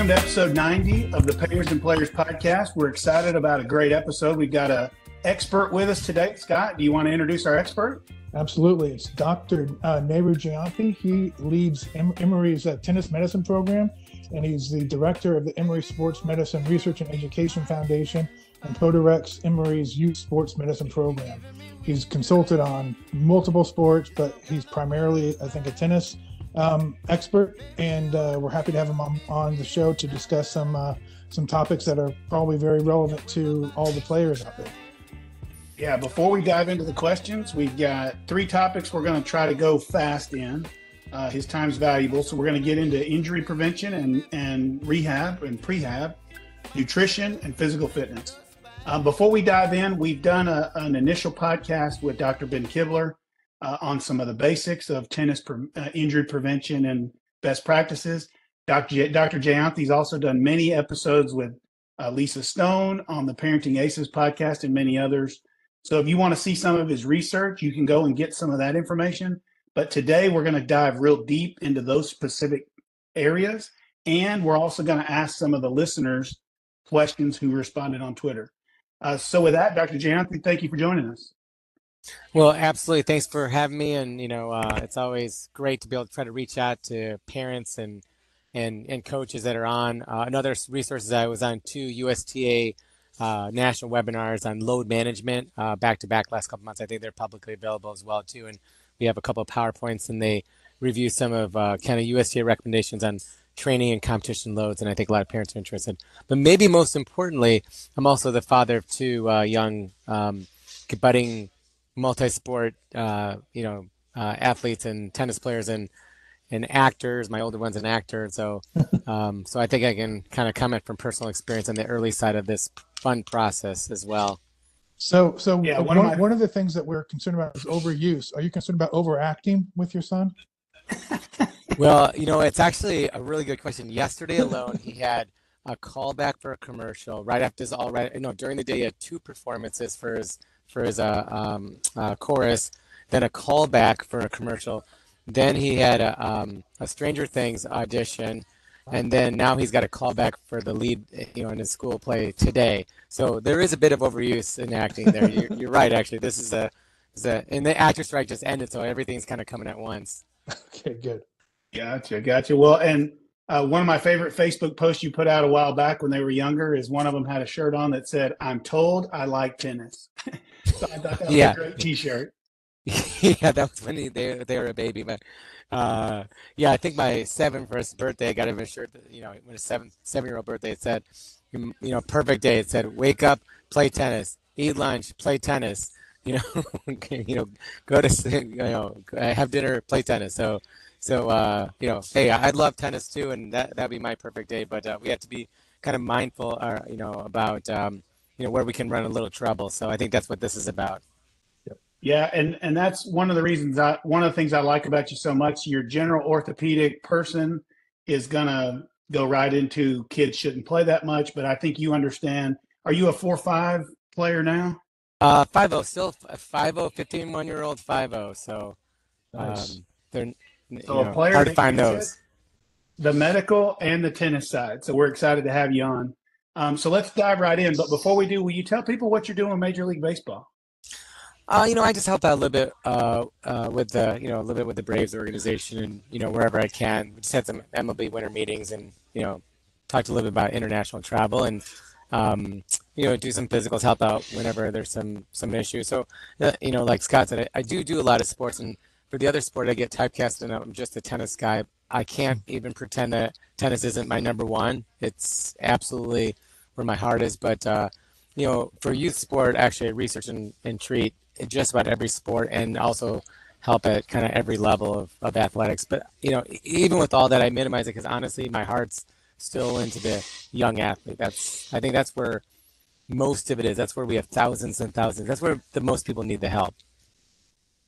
Welcome to episode 90 of the Payers and Players podcast. We're excited about a great episode. We've got an expert with us today. Scott, do you want to introduce our expert? Absolutely. It's Dr. Neeru Jayanthi. He leads Emory's tennis medicine program, and he's the director of the Emory Sports Medicine Research and Education Foundation and co-directs Emory's youth sports medicine program. He's consulted on multiple sports, but he's primarily, I think, a tennis expert, and we're happy to have him on the show to discuss some topics that are probably very relevant to all the players out there. Yeah, before we dive into the questions, we've got 3 topics we're going to try to go fast in. His time's valuable, so we're going to get into injury prevention and rehab and prehab, nutrition, and physical fitness. Before we dive in, we've done an initial podcast with Dr. Ben Kibler on some of the basics of tennis injury prevention and best practices. Dr. Jayanthi's also done many episodes with Lisa Stone on the Parenting Aces podcast and many others. So if you want to see some of his research, you can go and get some of that information. But today we're going to dive real deep into those specific areas. And we're also going to ask some of the listeners questions who responded on Twitter. So with that, Dr. Jayanthi, thank you for joining us. Well, absolutely. Thanks for having me. And, it's always great to be able to try to reach out to parents and coaches that are on. Another resource is I was on 2 USTA national webinars on load management back-to-back last couple months. I think they're publicly available as well, too. And we have a couple of PowerPoints, and they review some of kind of USTA recommendations on training and competition loads, and I think a lot of parents are interested. But maybe most importantly, I'm also the father of 2 young budding multi-sport, athletes and tennis players and actors. My older one's an actor, so so I think I can kind of comment from personal experience on the early side of this fun process as well. So yeah, one of the things that we're concerned about is overuse. Are you concerned about overacting with your son? Well, it's actually a really good question. Yesterday alone, he had a callback for a commercial right after his during the day he had 2 performances for his chorus, then a callback for a commercial. Then he had a Stranger Things audition, and then now he's got a callback for the lead, in his school play today. So there is a bit of overuse in acting there. You're right, actually. This is and the actor strike just ended, so everything's kind of coming at once. Okay, good. Gotcha. Well, and one of my favorite Facebook posts you put out a while back when they were younger is one of them had a shirt on that said, "I'm told I like tennis." So I thought that was a great T-shirt. Yeah, that was when they were a baby. But I think my 7th birthday, I got him a shirt that, when his 7-year-old birthday, it said, perfect day. It said, wake up, play tennis, eat lunch, play tennis, go to, have dinner, play tennis. So, hey, I love tennis too, and that'd be my perfect day. But we have to be kind of mindful, about, where we can run a little trouble. So I think that's what this is about. Yeah, and that's one of the reasons one of the things I like about you so much. Your general orthopedic person is gonna go right into kids shouldn't play that much, but I think you understand. Are you a 4-5 player now? 5-0, still 5-0, 15-1-year-old 5-0. So Nice. They're a player hard to find those. The medical and the tennis side. So we're excited to have you on. So let's dive right in. But before we do, will you tell people what you're doing in Major League Baseball? I just help out a little bit with the Braves organization, and wherever I can. We just had some MLB winter meetings, and talked a little bit about international travel, and do some physicals, help out whenever there's some issues. So like Scott said, I do a lot of sports, and for the other sport I get typecast, and I'm just a tennis guy. I can't even pretend that tennis isn't my number one. It's absolutely where my heart is. But for youth sport, actually I research and treat just about every sport, and also help at kind of every level of athletics. But even with all that, I minimize it because honestly my heart's still into the young athlete. I think that's where most of it is. That's where we have thousands and thousands. That's where the most people need the help.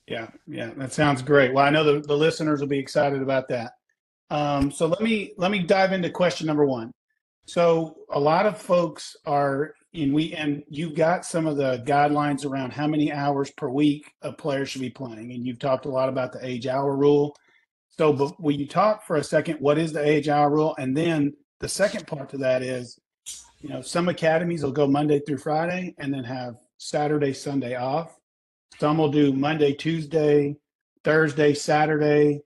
Yeah, that sounds great. Well, I know the listeners will be excited about that. So let me dive into question number 1. So a lot of folks are and you've got some of the guidelines around how many hours per week a player should be playing, and you've talked a lot about the age hour rule. So will you talk for a second, what is the age hour rule, and then the second part to that is, some academies will go Monday through Friday and then have Saturday, Sunday off. Some will do Monday, Tuesday, Thursday, Saturday.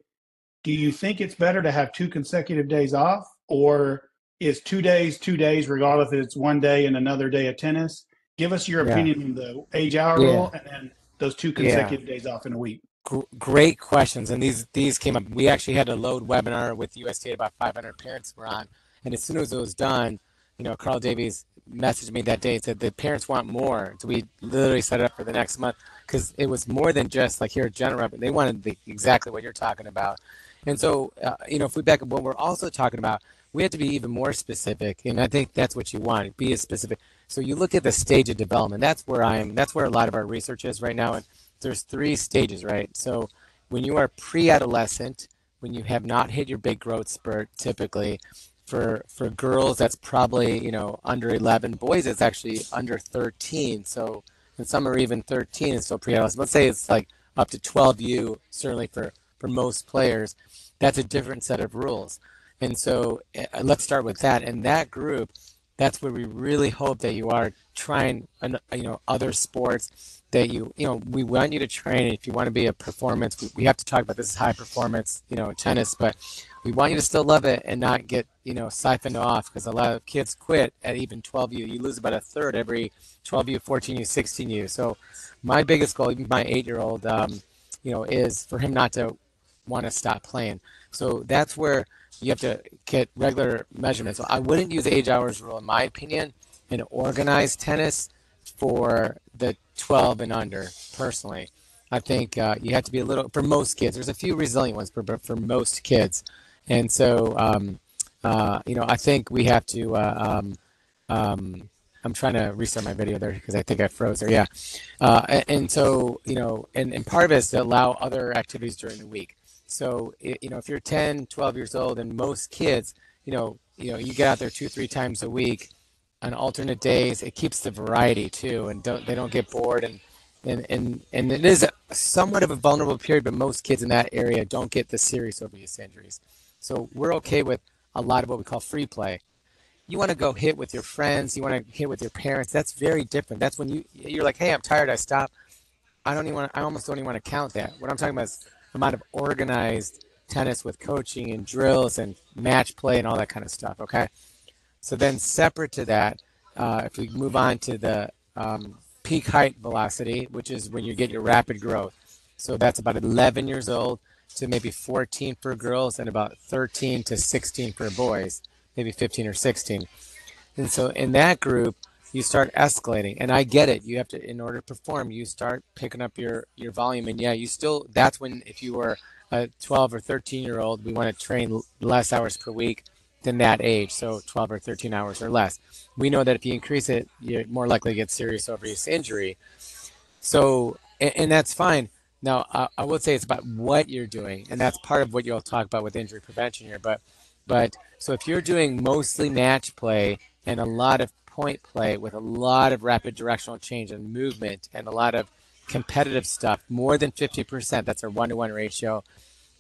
Do you think it's better to have 2 consecutive days off, or is 2 days, regardless if it's one day and another day of tennis? Give us your Yeah. opinion on the age-hour Yeah. rule and then those two Yeah. consecutive days off in a week. Great questions, and these came up. We actually had a load webinar with USDA. About 500 parents were on, and as soon as it was done, Carl Davies messaged me that day and said the parents want more. So we literally set it up for the next month because it was more than just like here, general rep. They wanted exactly what you're talking about, and so if we back up, what we're also talking about, we have to be even more specific, and I think that's what you want. Be as specific. So you look at the stage of development. That's where That's where a lot of our research is right now, and there's 3 stages, right? So when you are pre-adolescent, when you have not hit your big growth spurt, typically, for girls, that's probably under 11. Boys, it's actually under 13. So, and some are even 13 and still pre-adolescent. Let's say it's like up to 12U, certainly for most players. That's a different set of rules. And so let's start with that. And that group, that's where we really hope that you are trying, other sports that we want you to train. If you want to be a performance, we have to talk about this is high performance, tennis, but we want you to still love it and not get, siphoned off, because a lot of kids quit at even 12U. You lose about a third every 12U, 14U, 16U. So my biggest goal, even my 8-year-old, is for him not to want to stop playing. So that's where you have to get regular measurements. So I wouldn't use age hours rule, in my opinion, in organized tennis for the 12 and under, personally. I think you have to be a little, for most kids, there's a few resilient ones, but for most kids. And so, I think we have to, I'm trying to restart my video there because I think I froze there. Yeah. And so, and part of it is to allow other activities during the week. So, if you're 10, 12 years old, and most kids, you get out there 2-3 times a week on alternate days, it keeps the variety too, and they don't get bored, and it is somewhat of a vulnerable period, but most kids in that area don't get the serious overuse injuries. So we're okay with a lot of what we call free play. You want to go hit with your friends, you want to hit with your parents. That's very different. That's when you're like, hey, I'm tired, I stop. I almost don't even want to count that. What I'm talking about is the amount of organized tennis with coaching and drills and match play and all that kind of stuff. Okay. So then separate to that, if we move on to the peak height velocity, which is when you get your rapid growth. So that's about 11 years old to maybe 14 for girls and about 13 to 16 for boys, maybe 15 or 16. And so in that group, you start escalating. And I get it. You have to, in order to perform, you start picking up your volume. And yeah, that's when, if you were a 12 or 13-year-old, we want to train less hours per week than that age. So 12 or 13 hours or less. We know that if you increase it, you're more likely to get serious overuse injury. So, and that's fine. Now, I would say it's about what you're doing, and that's part of what you'll talk about with injury prevention here. But so if you're doing mostly match play and a lot of point play with a lot of rapid directional change and movement and a lot of competitive stuff, more than 50%, that's our 1-to-1 ratio,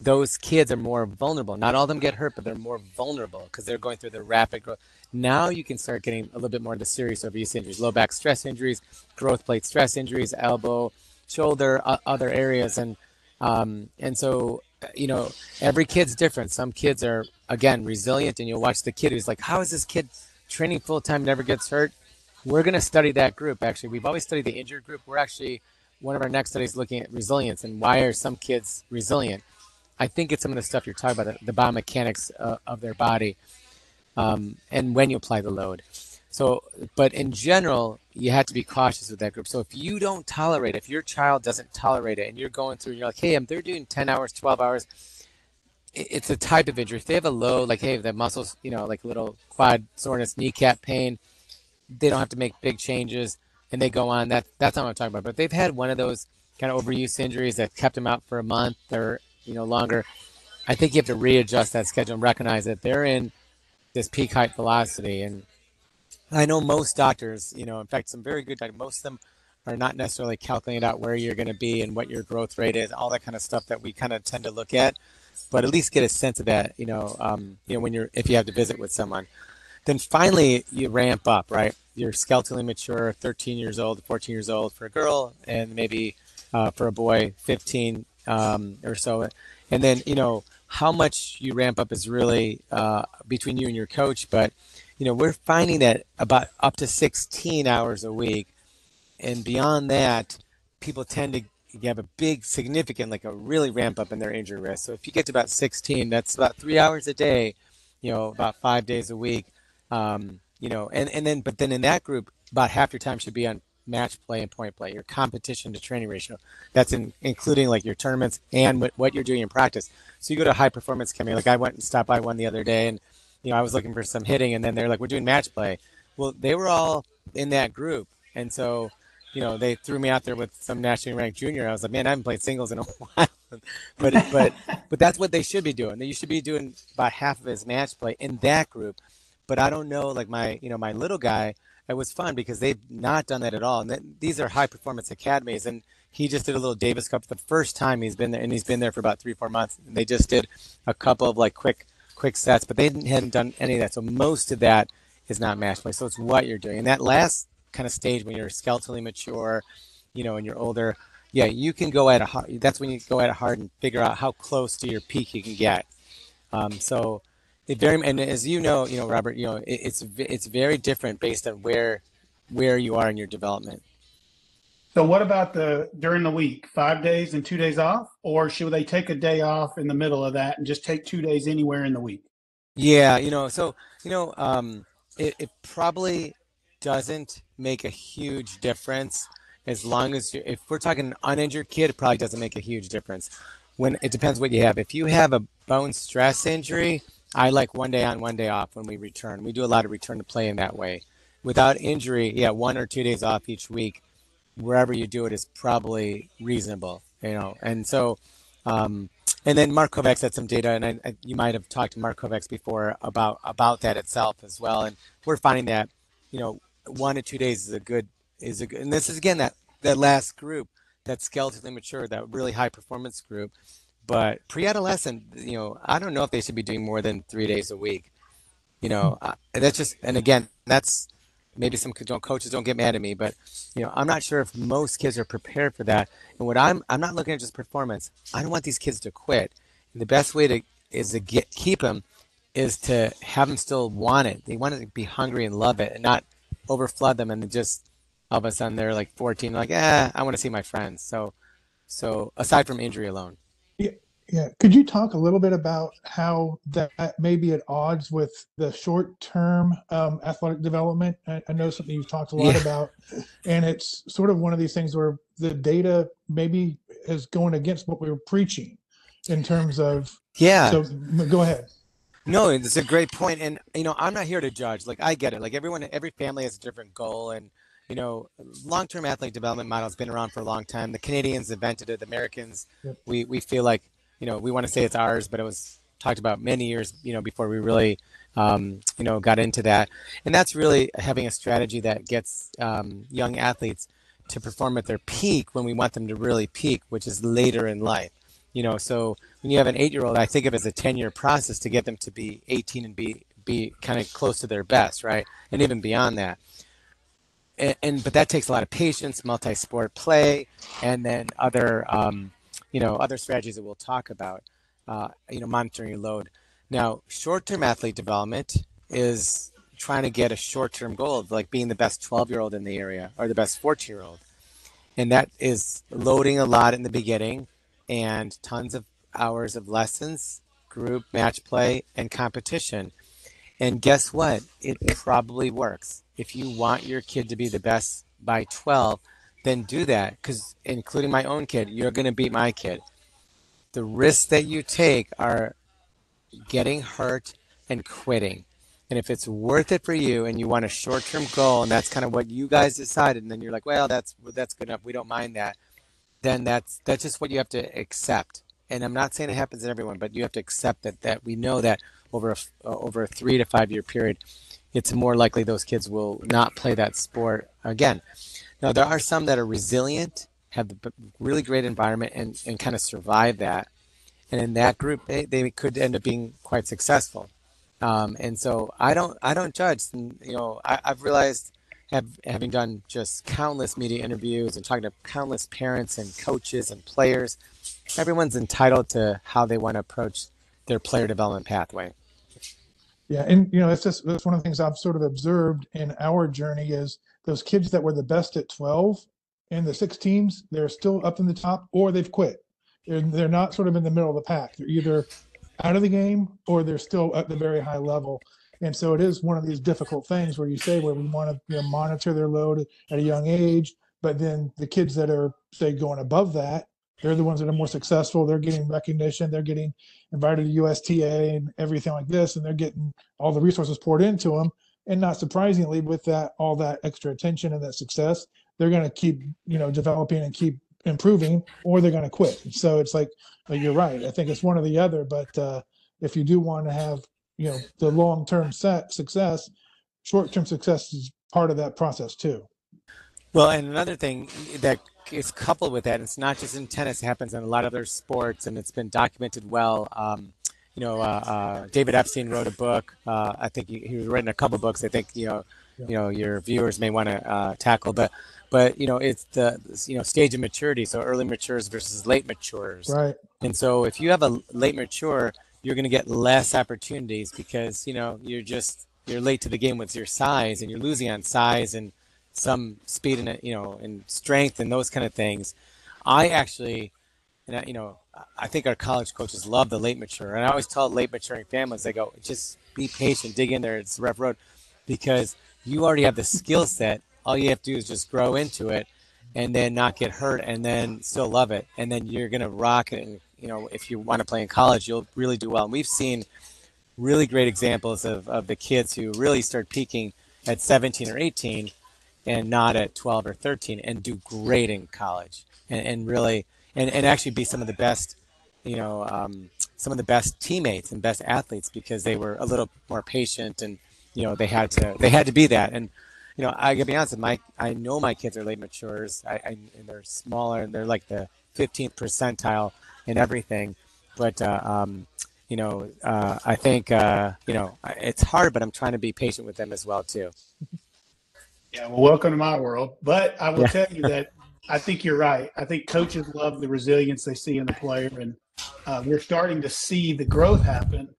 those kids are more vulnerable. Not all of them get hurt, but they're more vulnerable because they're going through the rapid growth. Now you can start getting a little bit more of the serious overuse injuries, low back stress injuries, growth plate stress injuries, elbow, shoulder, other areas. And so, every kid's different. Some kids are, again, resilient, and you'll watch the kid who's like, how is this kid training full-time, never gets hurt? We're going to study that group, actually. We've always studied the injured group. We're actually, one of our next studies looking at resilience and why are some kids resilient. I think it's some of the stuff you're talking about, the biomechanics of their body, and when you apply the load. So, but in general, you have to be cautious with that group. So if you don't tolerate it, if your child doesn't tolerate it and you're going through and you're like, hey, they're doing 10 hours, 12 hours, it's a type of injury. If they have a load, like, hey, the muscles, like little quad soreness, kneecap pain, they don't have to make big changes and they go on. That's not what I'm talking about. But if they've had one of those kind of overuse injuries that kept them out for a month or longer, I think you have to readjust that schedule and recognize that they're in this peak height velocity. And I know most doctors, in fact, some very good doctors, most of them are not necessarily calculating out where you're going to be and what your growth rate is, all that kind of stuff that we kind of tend to look at. but at least get a sense of that, when if you have to visit with someone. Then finally you ramp up, right? You're skeletally mature, 13 years old, 14 years old for a girl, and maybe for a boy, 15 or so. And then, how much you ramp up is really between you and your coach. But, we're finding that about up to 16 hours a week. And beyond that, people tend to have a big, significant, like a really ramp up in their injury risk. So if you get to about 16, that's about 3 hours a day, about 5 days a week. But then in that group, about half your time should be on match play and point play, your competition to training ratio. That's including like your tournaments and what you're doing in practice. So you go to a high performance academy. Like I went and stopped by one the other day, and I was looking for some hitting, and then they're like, "We're doing match play." Well, they were all in that group, and so they threw me out there with some nationally ranked junior. I was like, man, I haven't played singles in a while. but that's what they should be doing. You should be doing about half of his match play in that group. But I don't know, like my little guy, it was fun because they've not done that at all. And these are high performance academies. And he just did a little Davis Cup for the first time he's been there, and he's been there for about 3-4 months. And they just did a couple of like quick sets, but they hadn't done any of that. So most of that is not match play. So it's what you're doing. And that last kind of stage when you're skeletally mature, and you're older, yeah, you can go at it hard. That's when you go at it hard and figure out how close to your peak you can get. So and as Robert, it's very different based on where you are in your development. So what about during the week, 5 days and 2 days off, or should they take a day off in the middle of that and just take 2 days anywhere in the week? Yeah, it probably doesn't make a huge difference as long as if we're talking an uninjured kid, it probably doesn't make a huge difference. When it depends what you have. If you have a bone stress injury, I like 1 day on, 1 day off when we return. We do a lot of return to play in that way. Without injury, yeah, 1 or 2 days off each week, wherever you do it is probably reasonable, And so, and then Mark Kovacs had some data, and you might have talked to Mark Kovacs before about that itself as well. And we're finding that, 1 to 2 days is a good, and this is again that last group, that skeletally mature, that really high performance group. But pre-adolescent, I don't know if they should be doing more than 3 days a week. That's just, and again, that's maybe some coaches don't get mad at me, but I'm not sure if most kids are prepared for that. And what I'm not looking at just performance. I don't want these kids to quit. And the best way to keep them is to have them still want it. They want to be hungry and love it, and not overflood them and just all of a sudden they're like 14, like, I want to see my friends. So aside from injury alone. Yeah. Could you talk a little bit about how that may be at odds with the short-term athletic development? I know something you've talked a lot about, and it's sort of one of these things where the data maybe is going against what we were preaching in terms of. Yeah. So go ahead. No, it's a great point. And, I'm not here to judge. Like, I get it. Like, every family has a different goal. And, long-term athletic development model has been around for a long time. The Canadians invented it. The Americans, we feel like, we want to say it's ours, but it was talked about many years, before we really, got into that. And that's really having a strategy that gets young athletes to perform at their peak when we want them to really peak, which is later in life. So when you have an 8-year-old, I think of it as a 10-year process to get them to be 18 and be kind of close to their best, right? And even beyond that. But that takes a lot of patience, multi-sport play, and then other other strategies that we'll talk about, monitoring your load. Now, short-term athlete development is trying to get a short-term goal of like being the best 12-year-old in the area or the best 14-year-old. And that is loading a lot in the beginning and tons of hours of lessons, group, match play, and competition. And guess what? It probably works. If you want your kid to be the best by 12, then do that, because including my own kid, you're going to beat my kid. The risks that you take are getting hurt and quitting. And if it's worth it for you and you want a short-term goal, and that's kind of what you guys decided, and then you're like, well, that's good enough, we don't mind that, then that's just what you have to accept. And I'm not saying it happens to everyone, but you have to accept that we know that over a 3 to 5 year period, it's more likely those kids will not play that sport again. Now, there are some that are resilient, have a really great environment, and kind of survive that. and in that group, they could end up being quite successful. And so I don't judge. And, I've realized, having done just countless media interviews and talking to countless parents and coaches and players, everyone's entitled to how they want to approach their player development pathway. Yeah, and that's one of the things I've sort of observed in our journey is those kids that were the best at 12 in the six teams, they're still up in the top or they've quit. They're not sort of in the middle of the pack. They're either out of the game or they're still at the very high level. And so it is one of these difficult things where you say where we want to monitor their load at a young age, but then the kids that are say going above that, they're the ones that are more successful. They're getting recognition. They're getting invited to USTA and everything like this, and they're getting all the resources poured into them. And not surprisingly, with that all that extra attention and that success, they're going to keep developing and keep improving, or they're going to quit. So it's like you're right. I think it's one or the other. But if you do want to have the long term success, short term success is part of that process too. Well, and another thing that is coupled with that, it's not just in tennis, it happens in a lot of other sports, and it's been documented well. David Epstein wrote a book. I think he was writing a couple books. I think your viewers may want to tackle, but it's the stage of maturity. So early matures versus late matures, Right. and so if you have a late mature, you're going to get less opportunities because you're late to the game with your size, and you're losing on size and some speed and strength and those kind of things. I actually, I think our college coaches love the late mature, and I always tell late maturing families, they go, just be patient, dig in there. It's a rough road, because you already have the skill set. All you have to do is just grow into it, and then not get hurt, and then still love it, and then you're gonna rock it. And if you want to play in college, you'll really do well. And we've seen really great examples of the kids who really start peaking at 17 or 18 and not at 12 or 13 and do great in college and really and actually be some of the best some of the best teammates and best athletes because they were a little more patient and they had to be that. And I gotta be honest with I know my kids are late matures. And they're smaller and they're like the 15th percentile in everything, but I think it's hard, but I'm trying to be patient with them as well too. Yeah, well, welcome to my world. But I will Yeah. tell you that I think you're right. I think coaches love the resilience they see in the player, and we're starting to see the growth happen.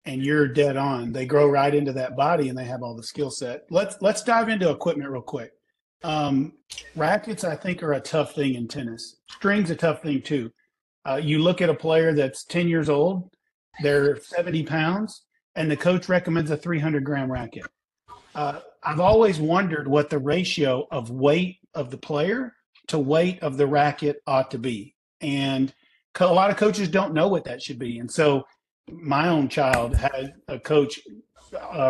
And you're dead on. They grow right into that body, and they have all the skill set. Let's dive into equipment real quick. Um, Rackets, I think, are a tough thing in tennis. Strings a tough thing too. You look at a player that's 10 years old, they're 70 pounds, and the coach recommends a 300-gram racket. I've always wondered what the ratio of weight of the player to weight of the racket ought to be. And a lot of coaches don't know what that should be. And so my own child had a coach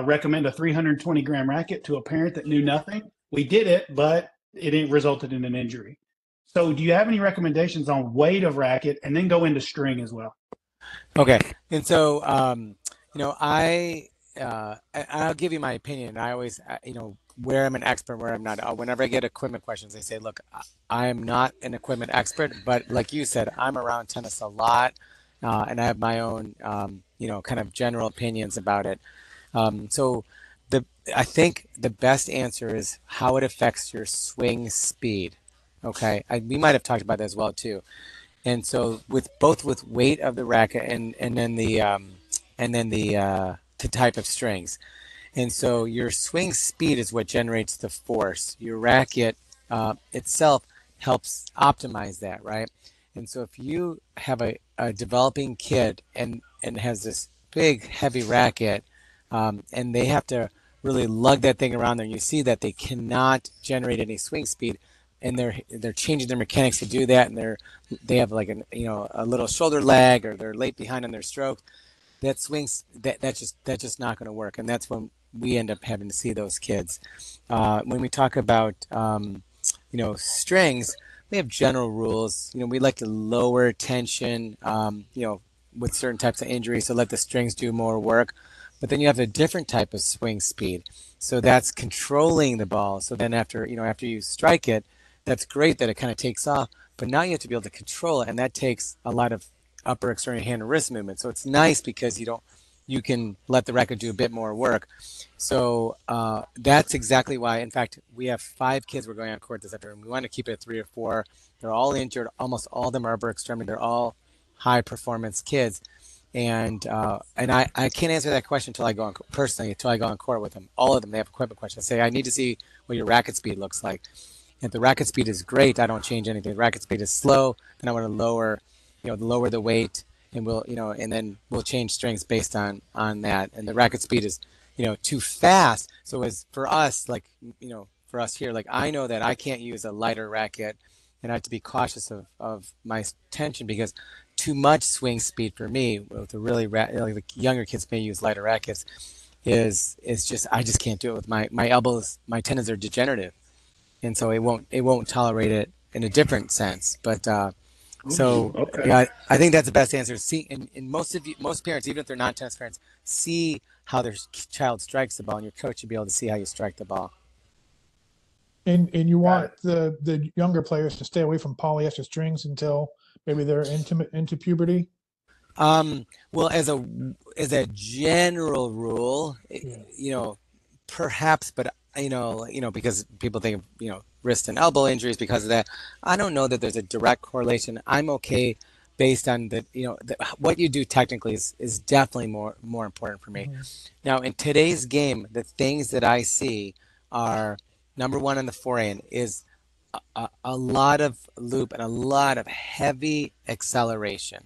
recommend a 320-gram racket to a parent that knew nothing. We did it, but it resulted in an injury. So do you have any recommendations on weight of racket, and then go into string as well? Okay. And so, I'll give you my opinion. I always, where I'm an expert, where I'm not. Whenever I get equipment questions, I say, look, I am not an equipment expert, but like you said, I'm around tennis a lot, and I have my own, kind of general opinions about it. So the I think the best answer is how it affects your swing speed. Okay, we might have talked about that as well too. And so with weight of the racket and then the type of strings. And so your swing speed is what generates the force. Your racket itself helps optimize that, right? And so if you have a developing kid and has this big heavy racket, and they have to really lug that thing around there, and you see that they cannot generate any swing speed, and they're changing their mechanics to do that, and they have like a little shoulder lag, or they're late behind on their stroke. That swings that's just not going to work, and that's when we end up having to see those kids. When we talk about strings, we have general rules. We like to lower tension, with certain types of injuries, so let the strings do more work. But then you have a different type of swing speed. So that's controlling the ball. So then after you strike it, that's great that it kind of takes off. But now you have to be able to control it, and that takes a lot of upper extremity hand and wrist movement. So it's nice because you can let the racket do a bit more work. So that's exactly why. In fact, we have 5 kids we're going on court this afternoon. We want to keep it at 3 or 4. They're all injured. Almost all of them are upper extremity. They're all high performance kids. And I can't answer that question until I go on court with them. All of them, they have equipment questions. I say, I need to see what your racket speed looks like. If the racket speed is great, I don't change anything. If the racket speed is slow, then I want to lower the weight, and and then we'll change strengths based on that. And the racket speed is, too fast. So as for us, for us here, I know that I can't use a lighter racket, and I have to be cautious of my tension, because too much swing speed for me with the really the younger kids may use lighter rackets is just, I just can't do it with my elbows. My tendons are degenerative, and so it won't tolerate it in a different sense. But Okay. yeah, I think that's the best answer. See, and most parents, even if they're not tennis parents, see how their child strikes the ball, and your coach should be able to see how you strike the ball. And you want the younger players to stay away from polyester strings until maybe they're into puberty. Well, as a general rule, perhaps, but because people think of wrist and elbow injuries because of that. I don't know that there's a direct correlation. I'm okay based on what you do technically is definitely more important for me. Now, in today's game, the things that I see are, number one on the forehand is a lot of loop and a lot of heavy acceleration,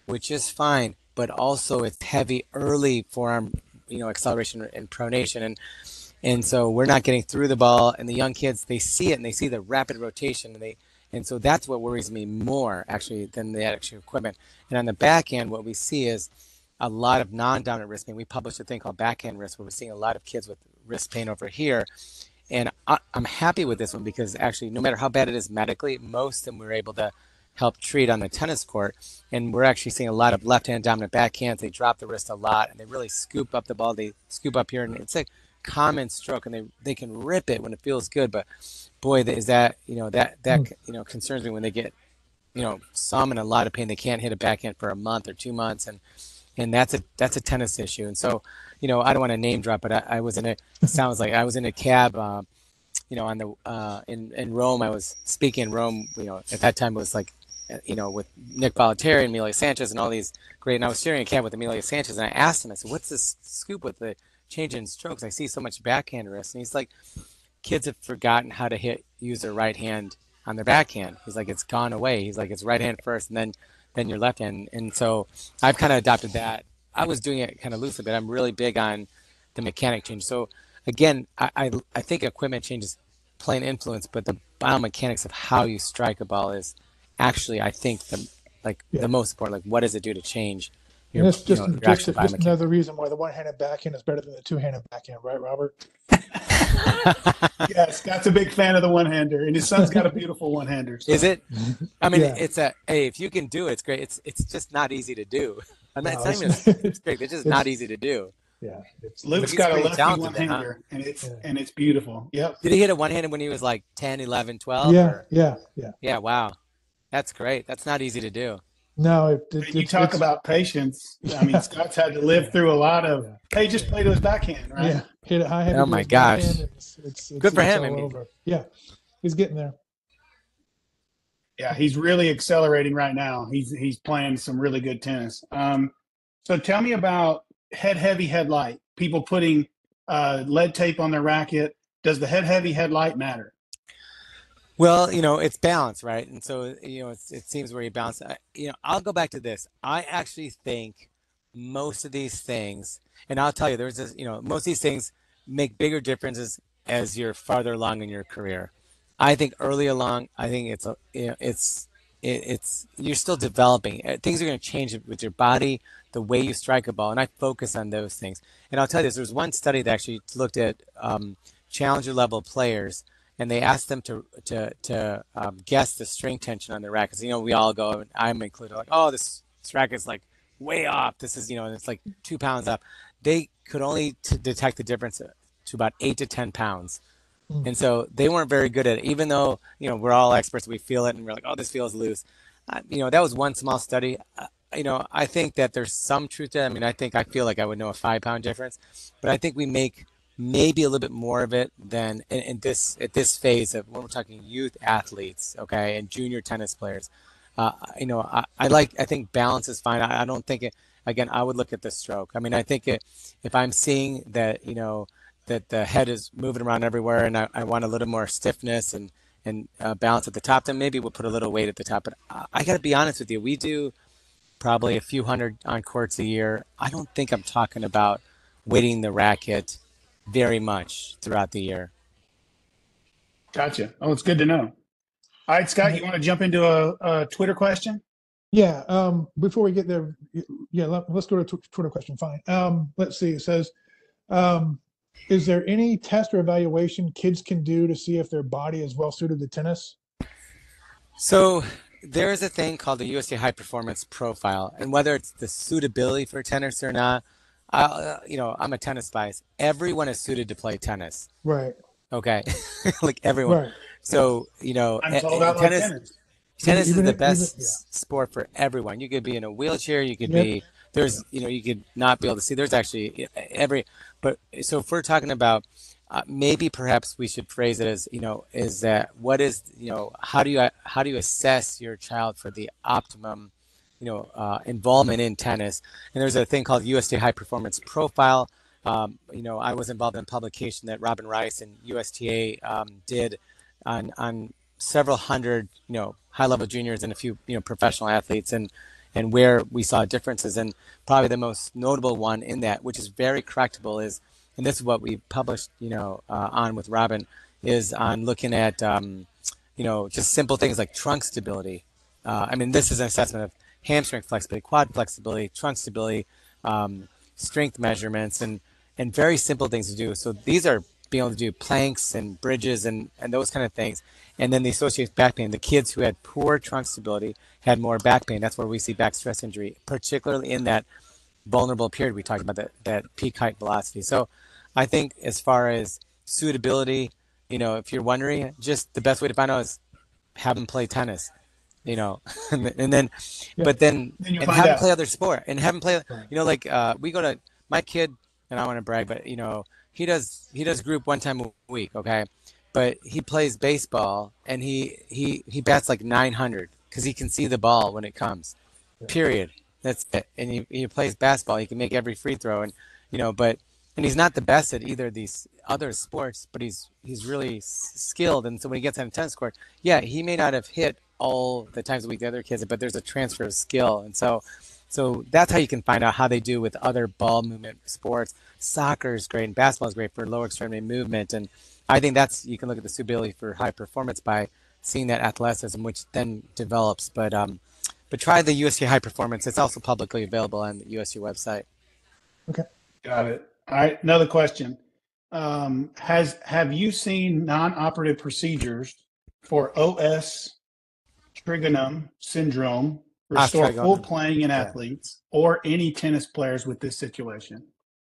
which is fine, but also it's heavy early forearm, acceleration and pronation. And so we're not getting through the ball, and the young kids, they see it and they see the rapid rotation, and so that's what worries me more actually than the actual equipment. And on the back end, what we see is a lot of non-dominant wrist pain. We published a thing called backhand wrist, where we're seeing a lot of kids with wrist pain over here. And I'm happy with this one, because actually, no matter how bad it is medically, most of them we're able to help treat on the tennis court. And we're actually seeing a lot of left-hand dominant backhands. They drop the wrist a lot, and they really scoop up the ball. They scoop up here, and it's a common stroke, and they can rip it when it feels good. But boy, is that concerns me when they get some in a lot of pain. They can't hit a backhand for a month or 2 months, and that's a tennis issue. And so, I don't want to name drop, but I was in a cab, on the in Rome. I was speaking in Rome. At that time it was with Nick Bollettieri and Emilio Sanchez and all these great. And I was sharing a cab with Emilio Sanchez, and I asked him, I said, "What's this scoop with the change in strokes? I see so much backhand wrist." And he's like, "Kids have forgotten how to use their right hand on their backhand." He's like, "It's gone away." He's like, "It's right hand first, and then your left hand." And so I've kind of adopted that. I was doing it kind of loosely, but I'm really big on the mechanic change. So again, I think equipment changes play an influence, but the biomechanics of how you strike a ball is actually, I think, the most important. What does it do to change your, And that's your actual just biomechanics? another reason why the one-handed backhand is better than the two-handed backhand, right, Robert? Yeah, Scott's a big fan of the one-hander, and his son's got a beautiful one-hander. So. Is it? I mean, Yeah. hey, if you can do it, it's great. It's just not easy to do. I mean, No, it's great. It's just not easy to do. Yeah. Luke's He's got a pretty lefty talented then, huh? one-hander, and it's beautiful. Yep. Did he hit a one-handed when he was like 10, 11, 12? Yeah. Yeah, wow. That's great. That's not easy to do. No, You talk about patience. I mean, Scott's had to live through a lot of, hey, just play to his backhand, right? Yeah, hit it high. Oh my gosh. It's Good for him. all over. Yeah, he's getting there. Yeah, he's really accelerating right now. He's playing some really good tennis. So tell me about head heavy, head light. People putting lead tape on their racket. Does the head heavy, head light matter? Well, it's balance, right? And so, it seems where you balance. I'll go back to this. I actually think most of these things, and I'll tell you, there's this, most of these things make bigger differences as you're farther along in your career. I think early along, I think it's you're still developing. Things are going to change with your body, the way you strike a ball, and I focus on those things. And I'll tell you this: there's one study that actually looked at challenger level players, and they asked them to guess the string tension on their rackets. We all go, and I'm included, like, oh, this racket's like way off. This is, and it's like 2 pounds up. They could only detect the difference to about 8 to 10 pounds. And so they weren't very good at it, even though, we're all experts. We feel it and we're like, oh, this feels loose. That was one small study. I think that there's some truth to it. I mean, I feel like I would know a 5 pound difference, but I think we make maybe a little bit more of it than in this at this phase of when we're talking youth athletes, okay, and junior tennis players. I think balance is fine. I don't think it. Again, I would look at the stroke. I mean, I think if I'm seeing that, that the head is moving around everywhere, and I want a little more stiffness and balance at the top, then maybe we'll put a little weight at the top. But I got to be honest with you, we do probably a few hundred on courts a year. I don't think I'm talking about weighting the racket very much throughout the year. Gotcha. Oh, it's good to know. All right, Scott, you want to jump into a Twitter question? Yeah. Before we get there, yeah, let's go to Twitter question. Fine. Let's see. It says, is there any test or evaluation kids can do to see if their body is well suited to tennis? So there is a thing called the USDA High Performance Profile, and whether it's the suitability for tennis or not, I'm a tennis bias. Everyone is suited to play tennis. Right. Okay, like everyone. Right. So, I'm told I like tennis. Tennis is the best sport for everyone. You could be in a wheelchair. You could be you could not be able to see. There's actually but so if we're talking about maybe perhaps we should phrase it as, is that what is, how do you assess your child for the optimum, involvement in tennis? And there's a thing called USDA High Performance Profile. I was involved in a publication that Robin Rice and USTA did on several hundred, high-level juniors and a few, professional athletes, and where we saw differences. And probably the most notable one in that, which is very correctable, is, and this is what we published, on with Robin, is on looking at, just simple things like trunk stability. This is an assessment of hamstring flexibility, quad flexibility, trunk stability, strength measurements, and very simple things to do. So these are being able to do planks and bridges and those kind of things. And then the associated back pain. The kids who had poor trunk stability had more back pain. That's where we see back stress injury, particularly in that vulnerable period we talked about, that peak height velocity. So I think as far as suitability, if you're wondering, just the best way to find out is have them play tennis, and then, but then and have them play other sport and have them play, we go to my kid, and I want to brag, but he does group one time a week, okay, but he plays baseball and he bats like 900 because he can see the ball when it comes, period. That's it. And he plays basketball. He can make every free throw, and and he's not the best at either of these other sports, but he's really skilled. And so when he gets on a tennis court, yeah, he may not have hit all the times a week the other kids, but there's a transfer of skill. And so that's how you can find out how they do with other ball movement sports. Soccer is great, and basketball is great for lower extremity movement. And I think you can look at the suitability for high performance by seeing that athleticism, which then develops. But try the USU High Performance. It's also publicly available on the USU website. Okay. Got it. All right. Another question. Have you seen non-operative procedures for OS trigonum syndrome restore full playing in athletes or any tennis players with this situation?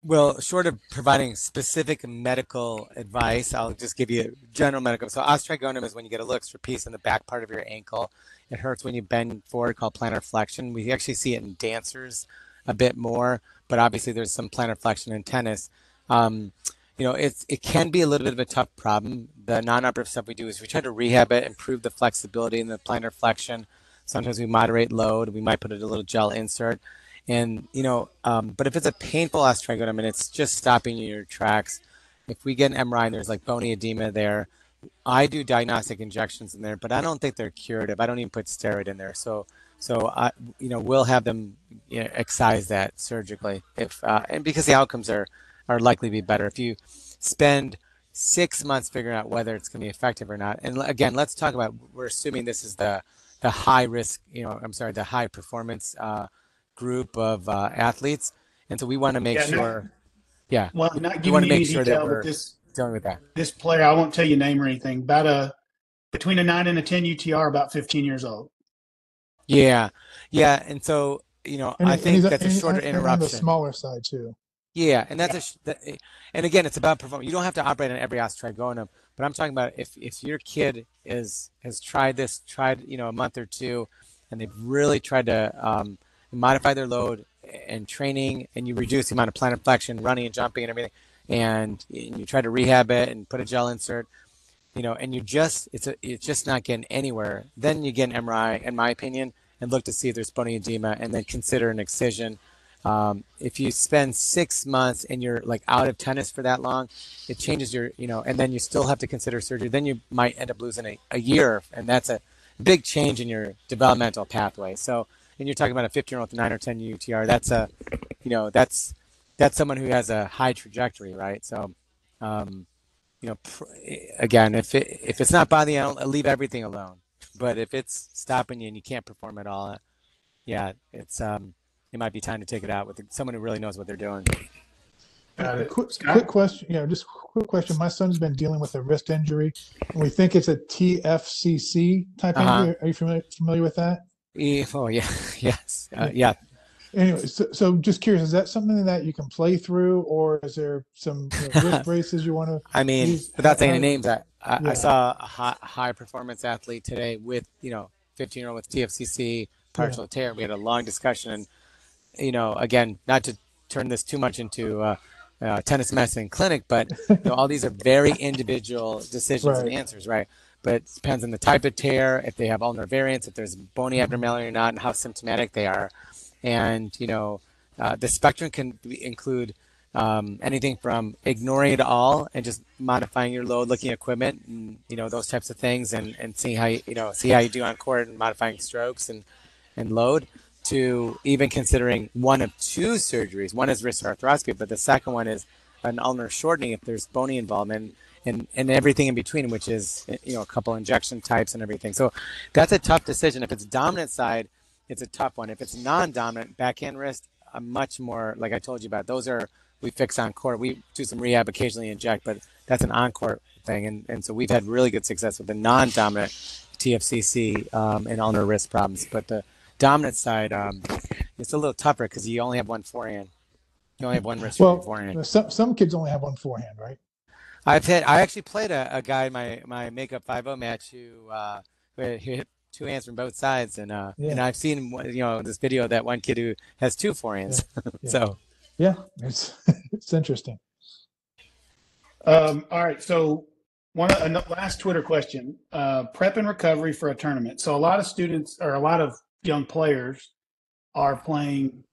Well, short of providing specific medical advice, I'll just give you general medical. So osteotrigonum is when you get a little extra piece in the back part of your ankle. It hurts when you bend forward, called plantar flexion. We actually see it in dancers a bit more, but obviously there's some plantar flexion in tennis. It can be a little bit of a tough problem. The non-operative stuff we do is we try to rehab it, improve the flexibility in the plantar flexion. Sometimes we moderate load. We might put a little gel insert. And, but if it's a painful osteotrigonum and it's just stopping you in your tracks, if we get an MRI and there's like bony edema there, I do diagnostic injections in there, but I don't think they're curative. I don't even put steroid in there. So we'll have them excise that surgically and because the outcomes are likely to be better. If you spend 6 months figuring out whether it's going to be effective or not. And again, let's talk about, we're assuming this is the high risk, the high performance, group of athletes, and so we want to make sure. Well, I'm not giving you any detail, but dealing with that. This player, I won't tell you name or anything, between a 9 and a 10 UTR, about 15 years old. Yeah, and so I think that's a shorter interruption. And on the smaller side too. Yeah, and and again, it's about performance. You don't have to operate on every osteotrigonum, but I'm talking about if your kid has tried a month or two, and they've really tried to modify their load and training, and you reduce the amount of plantar flexion, running and jumping and everything, and you try to rehab it and put a gel insert, and it's just not getting anywhere. Then you get an MRI, in my opinion, and look to see if there's bony edema, and then consider an excision. If you spend 6 months and you're like out of tennis for that long, it changes and then you still have to consider surgery. Then you might end up losing a year, and that's a big change in your developmental pathway. So, and you're talking about a 15-year-old with 9 or 10 UTR. That's someone who has a high trajectory, right? So, um, again, if it's not bothering you, I'll leave everything alone. But if it's stopping you and you can't perform at all, yeah, it might be time to take it out with someone who really knows what they're doing. Got it. Quick question. Just quick question. My son's been dealing with a wrist injury, and we think it's a TFCC type injury. Are you familiar with that? Oh yeah, yes, yeah. Anyway, so just curious, is that something that you can play through, or is there some wrist braces you want to? I mean, use? Without saying any names, I saw a high performance athlete today with 15-year-old with TFCC partial tear. We had a long discussion, and again, not to turn this too much into tennis medicine clinic, but all these are very individual decisions and answers, right? But it depends on the type of tear, if they have ulnar variants, if there's bony abnormality or not, and how symptomatic they are. And the spectrum can include anything from ignoring it all and just modifying your load, looking at equipment, and those types of things, and seeing how you do on court and modifying strokes and load, to even considering one of two surgeries. One is wrist arthroscopy, but the second one is an ulnar shortening if there's bony involvement, and everything in between, which is a couple injection types and everything. So that's a tough decision. If it's dominant side, it's a tough one. If it's non-dominant, backhand wrist, much more, like I told you about, those are, we fix on court. We do some rehab, occasionally inject, but that's an on-court thing. And so we've had really good success with the non-dominant TFCC and ulnar wrist problems. But the dominant side, it's a little tougher because you only have one forehand. You only have one wrist forehand. Some kids only have one forehand, right? I actually played a guy in my makeup 5-0 match who hit two hands from both sides, and I've seen this video of that one kid who has two forehands. So it's interesting. All right, so last Twitter question: prep and recovery for a tournament. So a lot of students or a lot of young players are playing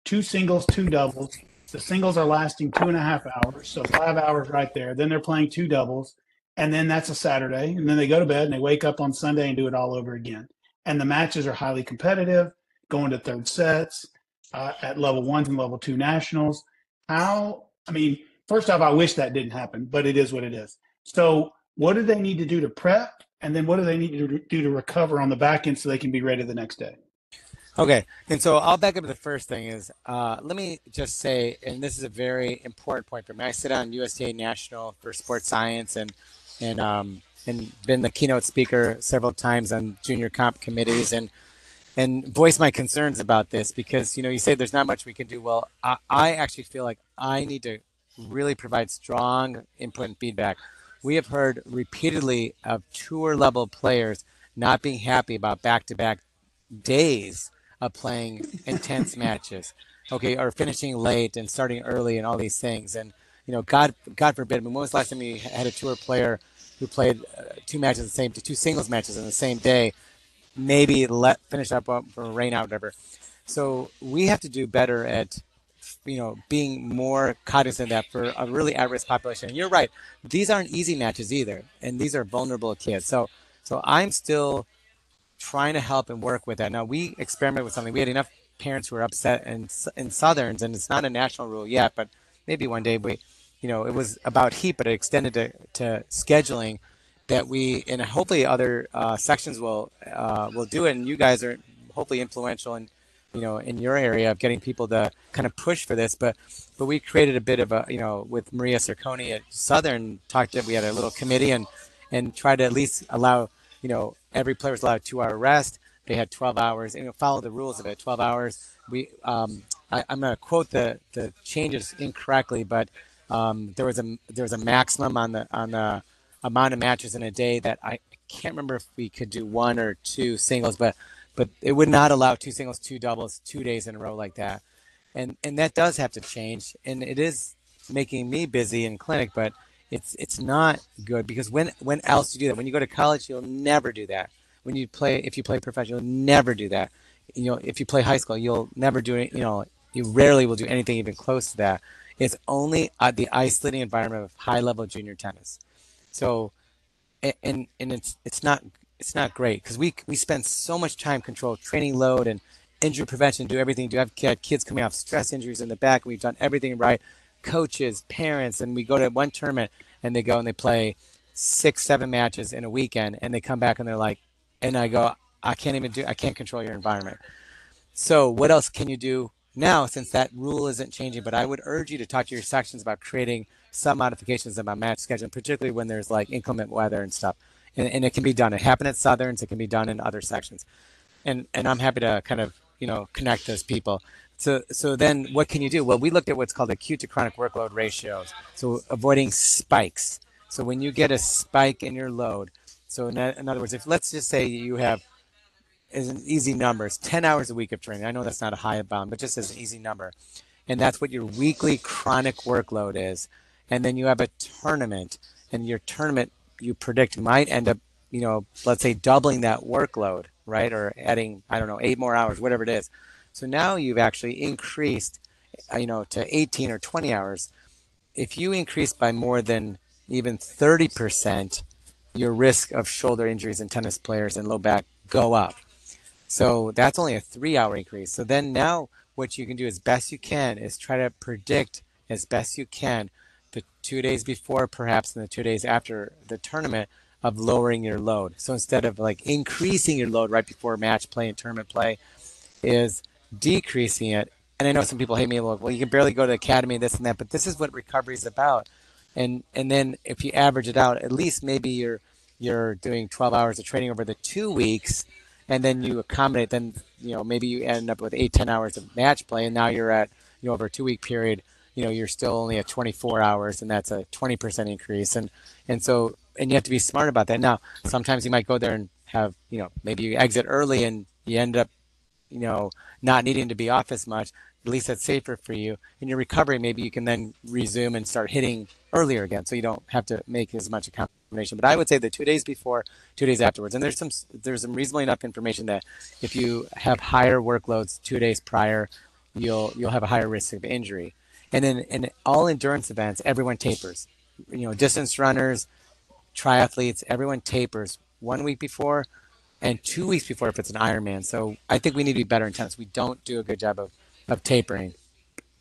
2 singles, 2 doubles. The singles are lasting 2.5 hours, so 5 hours right there. Then they're playing 2 doubles, and then that's a Saturday. And then they go to bed and they wake up on Sunday and do it all over again. And the matches are highly competitive, going to third sets at level 1s and level 2 nationals. First off, I wish that didn't happen, but it is what it is. So what do they need to do to prep? And then what do they need to do to recover on the back end so they can be ready the next day? Okay, and so I'll back up to the first thing is, let me just say, and this is a very important point for me. I sit on USDA National for Sports Science and been the keynote speaker several times on junior comp committees and voice my concerns about this because, you say there's not much we can do. Well, I actually feel like I need to really provide strong input and feedback. We have heard repeatedly of tour level players not being happy about back-to-back days of playing intense matches, or finishing late and starting early and all these things. And, God forbid, when was the last time you had a tour player who played 2 singles matches in the same day, maybe finish up for a rain out, whatever. So we have to do better at, being more cognizant of that for a really at-risk population. And you're right, these aren't easy matches either, and these are vulnerable kids. So I'm still trying to help and work with that. Now, we experimented with something. We had enough parents who were upset in Southerns, and it's not a national rule yet, but maybe one day it was about heat, but it extended to scheduling that we, and hopefully other sections will do it. And you guys are hopefully influential in your area of getting people to kind of push for this. But we created a bit of a, with Maria Cerconi at Southern, we had a little committee and tried to at least allow, every player was allowed a 2-hour rest. They had 12 hours, follow the rules of it, 12 hours. I'm going to quote the changes incorrectly, but there was a maximum on the amount of matches in a day that I can't remember if we could do 1 or 2 singles, but but it would not allow two singles, two doubles, 2 days in a row like that. And that does have to change. And it is making me busy in clinic, but it's not good because when else do you do that? When you go to college, you'll never do that. If you play professional, you'll never do that. If you play high school, you'll never do it. You rarely will do anything even close to that. It's only the isolating environment of high level junior tennis. So and it's not great because we spend so much time control training load and injury prevention, do everything, do have kids coming off stress injuries in the back, and we've done everything right, coaches, parents, and we go to one tournament and they go and they play 6-7 matches in a weekend and they come back and they're like, and I go, I can't control your environment. So what else can you do now since that rule isn't changing? But I would urge you to talk to your sections about creating some modifications about match scheduling, particularly when there's like inclement weather and stuff. And it can be done. It happened at Southerns. It can be done in other sections. And I'm happy to kind of, connect those people. So then what can you do? Well, we looked at what's called acute to chronic workload ratios. So avoiding spikes. So when you get a spike in your load, so in other words, if let's just say you have is an easy number. It's 10 hours a week of training. I know that's not a high bound, but just as an easy number. And that's what your weekly chronic workload is. And then you have a tournament, and your tournament you predict might end up, let's say doubling that workload, right? Or adding, I don't know, 8 more hours, whatever it is. So now you've actually increased, to 18 or 20 hours. If you increase by more than even 30%, your risk of shoulder injuries in tennis players and low back go up. So that's only a 3-hour increase. So then now what you can do as best you can is try to predict as best you can the 2 days before perhaps and the 2 days after the tournament of lowering your load. So instead of like increasing your load right before match play and tournament play is decreasing it. And I know some people hate me, well, you can barely go to the academy, this and that, but this is what recovery is about. And then if you average it out, at least maybe you're doing 12 hours of training over the 2 weeks, and then you accommodate, then maybe you end up with 8-10 hours of match play, and now you're at over a 2-week period, you're still only at 24 hours, and that's a 20% increase. And you have to be smart about that. Now sometimes you might go there and have maybe you exit early and you end up not needing to be off as much. At least that's safer for you. In your recovery, maybe you can then resume and start hitting earlier again, so you don't have to make as much accommodation. But I would say the 2 days before, 2 days afterwards. And there's some reasonably enough information that if you have higher workloads 2 days prior, you'll have a higher risk of injury. And then in all endurance events, everyone tapers. Distance runners, triathletes, everyone tapers 1 week before and 2 weeks before if it's an Ironman. So I think we need to be better in tennis. We don't do a good job of tapering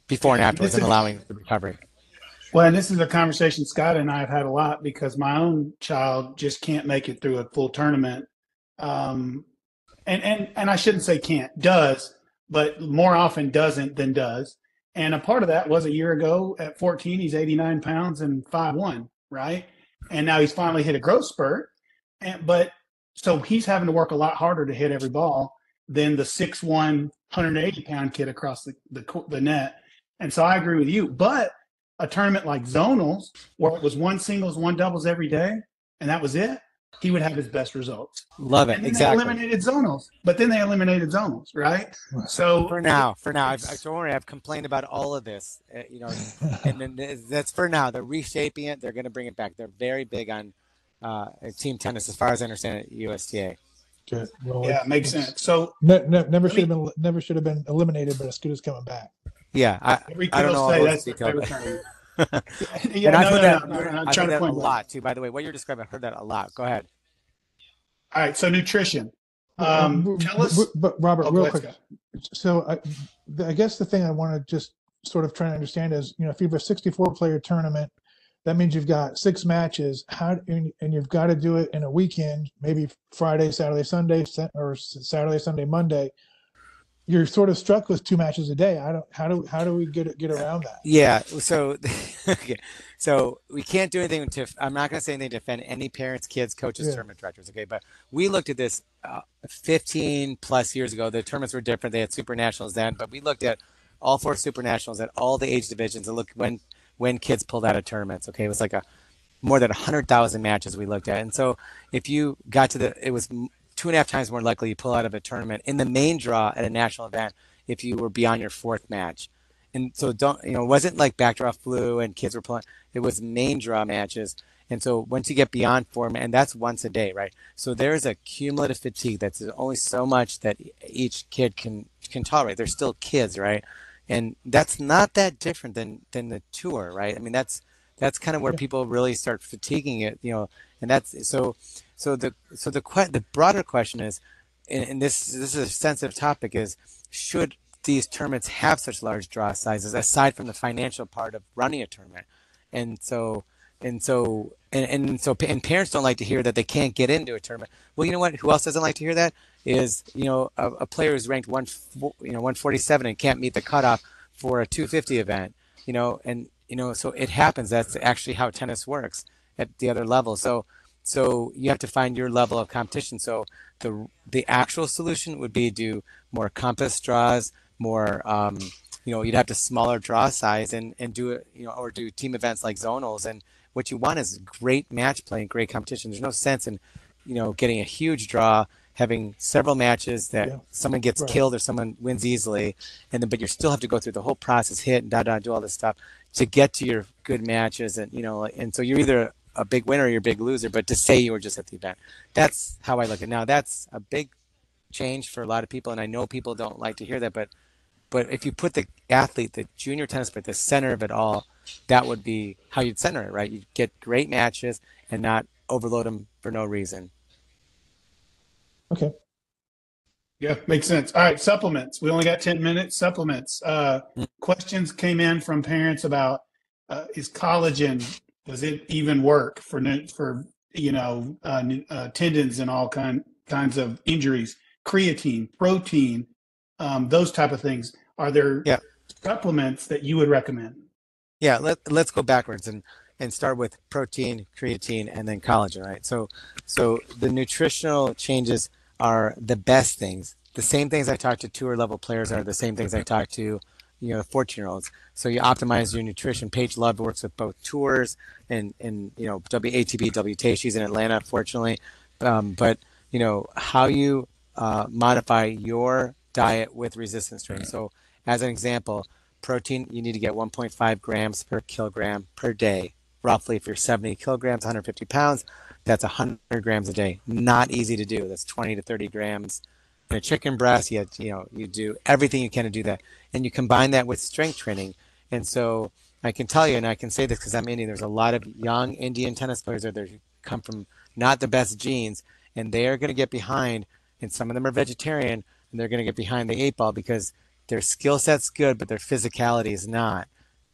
before and afterwards and allowing the recovery. Well, and this is a conversation Scott and I have had a lot because my own child just can't make it through a full tournament. And I shouldn't say can't, does, but more often doesn't than does. And a part of that was a year ago at 14, he's 89 pounds and 5'1", right? And now he's finally hit a growth spurt. So he's having to work a lot harder to hit every ball than the 6'1", 180-pound kid across the net. And so I agree with you. But a tournament like zonals, where it was one singles, one doubles every day, and that was it, he would have his best results. Love it. And then exactly. They eliminated zonals, right? So for now, I've complained about all of this, and then that's for now. They're reshaping it. They're going to bring it back. They're very big on team tennis, as far as I understand it, USTA. Good. Well, yeah, it makes sense. So never should have been eliminated, but Scooter's coming back. Yeah, I don't know all those details. Yeah, I'm trying to point a lot too. By the way, what you're describing, I've heard that a lot. Go ahead. All right, so nutrition. Tell us, but Robert, real quick. So I guess the thing I want to just sort of try to understand is, if you have a 64-player tournament, that means you've got 6 matches. And you've got to do it in a weekend, maybe Friday, Saturday, Sunday, or Saturday, Sunday, Monday. You're sort of struck with 2 matches a day. How do we get around that? Yeah. So, okay. So we can't do anything I'm not going to say anything to defend any parents, kids, coaches, tournament directors. Okay. But we looked at this 15 plus years ago. The tournaments were different. They had super nationals then, but we looked at all 4 super nationals at all the age divisions and looked when kids pulled out of tournaments. Okay. It was like more than 100,000 matches we looked at. And so if you got to it was two and a half times more likely you pull out of a tournament in the main draw at a national event if you were beyond your fourth match. And so don't, it wasn't like backdraw flu and kids were playing. It was main draw matches. And so once you get beyond four, and that's once a day, right? So there's a cumulative fatigue that's only so much that each kid can tolerate. They're still kids, right? And that's not that different than the tour, right? I mean, that's kind of where Yeah. people really start fatiguing it, and that's the broader question is, and this is a sensitive topic, is should these tournaments have such large draw sizes aside from the financial part of running a tournament? And so and parents don't like to hear that they can't get into a tournament. Well, you know what? Who else doesn't like to hear that? Is a player who's ranked 147 and can't meet the cutoff for a 250 event. And so it happens. That's actually how tennis works at the other level. So you have to find your level of competition. So the actual solution would be do more compass draws, more you'd have to smaller draw size and do it, or do team events like zonals. And what you want is great match play and great competition. There's no sense in getting a huge draw, having several matches that Yeah. someone gets Right. killed or someone wins easily, but you still have to go through the whole process, hit and do all this stuff to get to your good matches. And so you're either a big winner or you're a big loser. But to say you were just at the event, that's how I look at it. Now that's a big change for a lot of people, and I know people don't like to hear that, but if you put the athlete, the junior tennis player, at the center of it all, that would be how you'd center it, right? You'd get great matches and not overload them for no reason. Okay. Yeah, makes sense. All right, supplements. We only got 10 minutes. Supplements. Questions came in from parents about is collagen, does it even work for tendons and all kinds of injuries? Creatine, protein, those type of things. Are there Yeah, supplements that you would recommend? yeah. Let's go backwards and start with protein, creatine, and then collagen, right? So the nutritional changes are the best things. The same things I talk to tour level players are the same things I talk to 14-year-olds. So you optimize your nutrition. Paige Love works with both tours and WATP, WTA. She's in Atlanta, fortunately. But how you modify your diet with resistance training. So as an example, protein, you need to get 1.5 grams per kilogram per day. Roughly, if you're 70 kilograms, 150 pounds, that's 100 grams a day. Not easy to do. That's 20 to 30 grams in a chicken breast. You do everything you can to do that, and you combine that with strength training. And so I can tell you, and I can say this because I'm Indian. There's a lot of young Indian tennis players that come from not the best genes, and they are going to get behind. And some of them are vegetarian, and they're going to get behind the eight ball because their skill set's good, but their physicality is not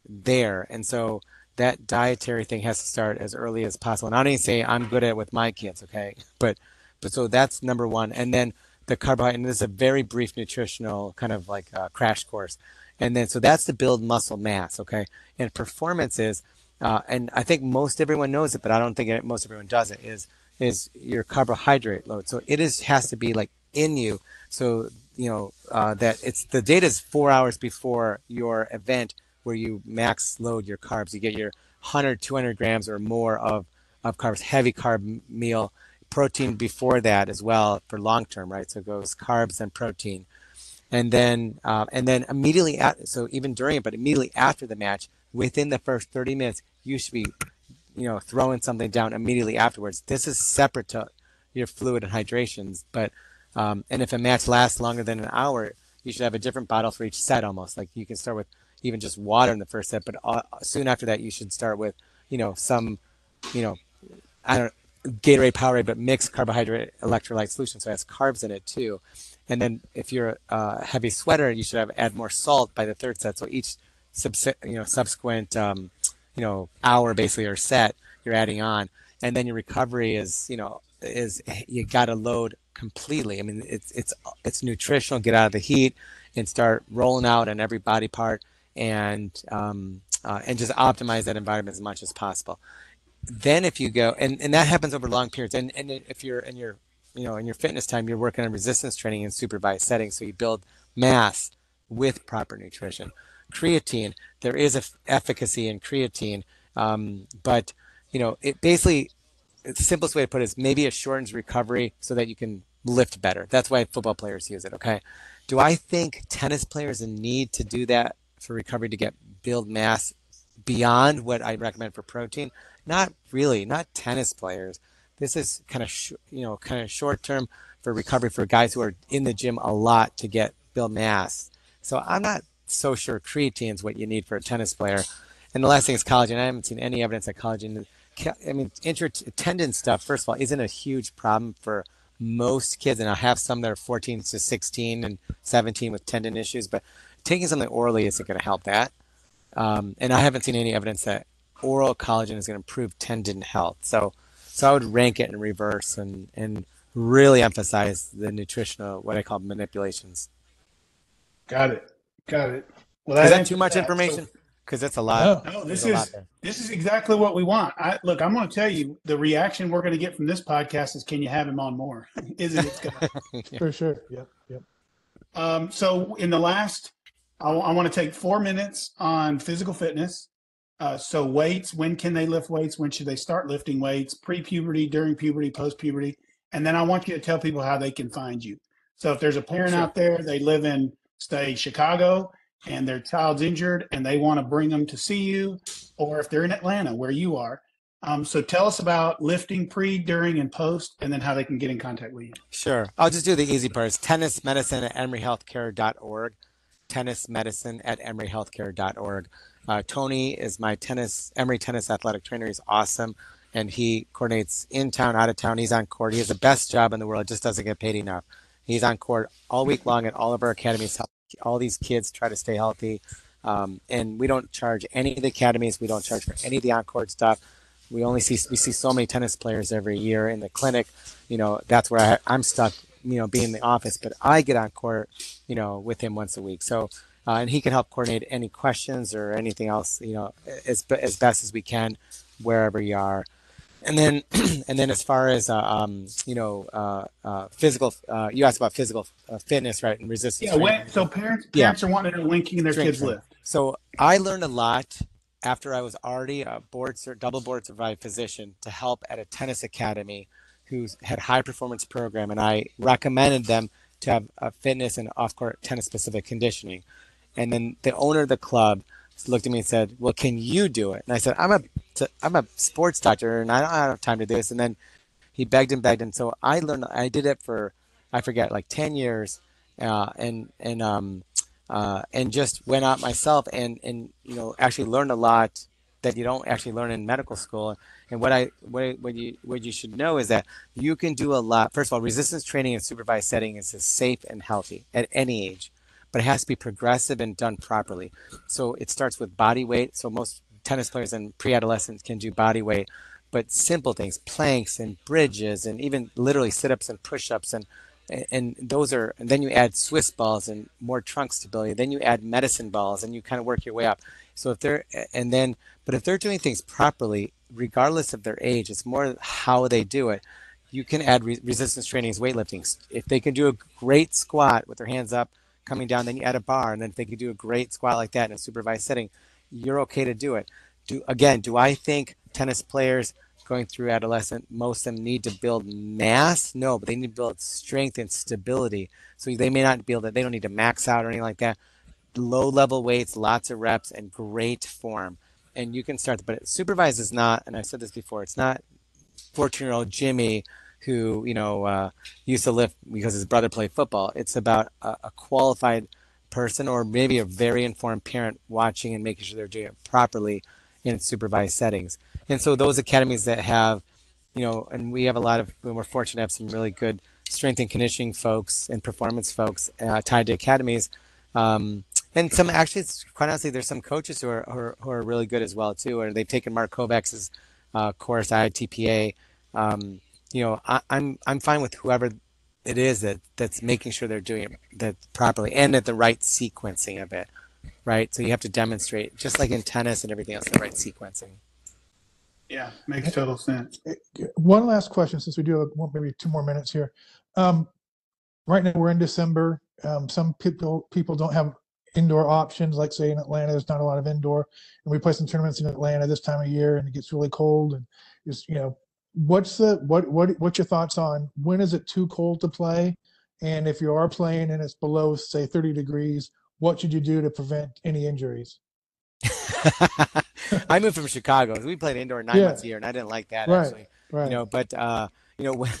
there. And so that dietary thing has to start as early as possible. And I don't even say I'm good at it with my kids, okay? But so that's number one. And then the carbohydrate, and this is a very brief nutritional kind of like crash course. And then so that's to build muscle mass, okay? And performance is, and I think most everyone knows it, but I don't think most everyone does it, is your carbohydrate load. So it has to be like in you. So that it's the data is 4 hours before your event where you max load your carbs. You get your 100, 200 grams or more of carbs, heavy carb meal, protein before that as well for long term, right? So it goes carbs and protein. And then immediately so even during it, but immediately after the match, within the first 30 minutes, you should be throwing something down immediately afterwards. This is separate to your fluid and hydrations. But and if a match lasts longer than an hour, you should have a different bottle for each set almost. Like you can start with even just water in the first set, but soon after that, you should start with some you know I don't Gatorade, Powerade, but mixed carbohydrate electrolyte solution, so it has carbs in it too. And then if you're a heavy sweater, you should add more salt by the third set. So each subsequent hour basically or set you're adding on, and then your recovery is you got to load completely. I mean, it's nutritional. Get out of the heat and start rolling out on every body part, and just optimize that environment as much as possible. Then if you go and that happens over long periods, and if you're in your in your fitness time, you're working on resistance training in supervised settings, so you build mass with proper nutrition. Creatine, there is a efficacy in creatine, but it basically, the simplest way to put it is maybe it shortens recovery so that you can lift better. That's why football players use it. Okay. Do I think tennis players need to do that for recovery to build mass beyond what I recommend for protein? Not really. Not tennis players. This is kind of kind of short term for recovery for guys who are in the gym a lot to build mass. So I'm not so sure creatine is what you need for a tennis player. And the last thing is collagen. I haven't seen any evidence that collagen. I mean, tendon stuff. First of all, isn't a huge problem for most kids, and I have some that are 14 to 16 and 17 with tendon issues. But taking something orally isn't going to help that. And I haven't seen any evidence that oral collagen is going to improve tendon health. So I would rank it in reverse and really emphasize the nutritional, what I call manipulations. Got it. Well, Is that that too answers much that. information? Because that's a lot. No, There's a lot there. this is exactly what we want. Look, I'm going to tell you the reaction we're going to get from this podcast is, can you have him on more? Isn't it? Yeah. For sure. Yep. So in the last, I want to take 4 minutes on physical fitness. So weights, when can they lift weights? When should they start lifting weights? Pre-puberty, during puberty, post-puberty. And then I want you to tell people how they can find you. So if there's a parent Sure. out there, they live in, say, Chicago, and their child's injured and they want to bring them to see you, or if they're in Atlanta where you are. So tell us about lifting pre, during, and post, and then how they can get in contact with you. Sure. I'll just do the easy parts. Tennis medicine at emoryhealthcare.org. Tennis medicine at emoryhealthcare.org. Tony is my Emory tennis athletic trainer. He's awesome. And he coordinates in town, out of town. He's on court. He has the best job in the world. Just doesn't get paid enough. He's on court all week long at all of our academies. Help all these kids try to stay healthy. And we don't charge any of the academies. We don't charge for any of the on-court stuff. We see so many tennis players every year in the clinic. That's where I'm stuck, being in the office, but I get on court, with him once a week. So, and he can help coordinate any questions or anything else, as best as we can, wherever you are. And then, as far as physical, you asked about physical fitness, right, and resistance. Yeah. So parents are wanting to know when can their kids lift. So I learned a lot after I was already a double board certified physician to help at a tennis academy who had high performance program, and I recommended them to have a fitness and off court tennis specific conditioning. And then the owner of the club looked at me and said, "Well, can you do it?" And I said, "I'm a sports doctor and I don't have time to do this." And then he begged and begged, and so I did it for, I forget, like 10 years, and just went out myself and actually learned a lot that you don't actually learn in medical school. And what you should know is that you can do a lot. First of all, resistance training in supervised setting is safe and healthy at any age, but it has to be progressive and done properly. So it starts with body weight. So most tennis players and pre-adolescents can do body weight, but simple things, planks and bridges, and even literally sit-ups and push-ups, and those are, and then you add Swiss balls and more trunk stability. Then you add medicine balls, and you kind of work your way up. So but if they're doing things properly, regardless of their age, it's more how they do it. You can add resistance training as weightlifting. If they can do a great squat with their hands up, coming down, then you add a bar, and then if they can do a great squat like that in a supervised setting, you're okay to do it. Do I think tennis players going through adolescent, most of them need to build mass? No, but they need to build strength and stability. So they may not be able to, they don't need to max out or anything like that. Low level weights, lots of reps, and great form. And you can start, but supervised is not, and I've said this before, it's not 14-year-old Jimmy who, used to lift because his brother played football. It's about a qualified person, or maybe a very informed parent watching and making sure they're doing it properly in supervised settings. And so those academies that have, and we have we're fortunate to have some really good strength and conditioning folks and performance folks tied to academies. And some, actually, quite honestly, there's some coaches who are really good as well too, or they've taken Mark Kovacs's course, ITPA. I'm fine with whoever it is that's making sure they're doing it that properly and at the right sequencing of it, right? So you have to demonstrate, just like in tennis and everything else, the right sequencing. Yeah, makes total sense. One last question, since we do have maybe 2 more minutes here. Right now we're in December. Some people don't have indoor options, like say in Atlanta, there's not a lot of indoor, and we play some tournaments in Atlanta this time of year, and it gets really cold, and just what's your thoughts on when is it too cold to play? And if you are playing and it's below, say, 30 degrees, what should you do to prevent any injuries? I moved from Chicago. We played indoor 9 months Yeah, a year, and I didn't like that right, actually. right. But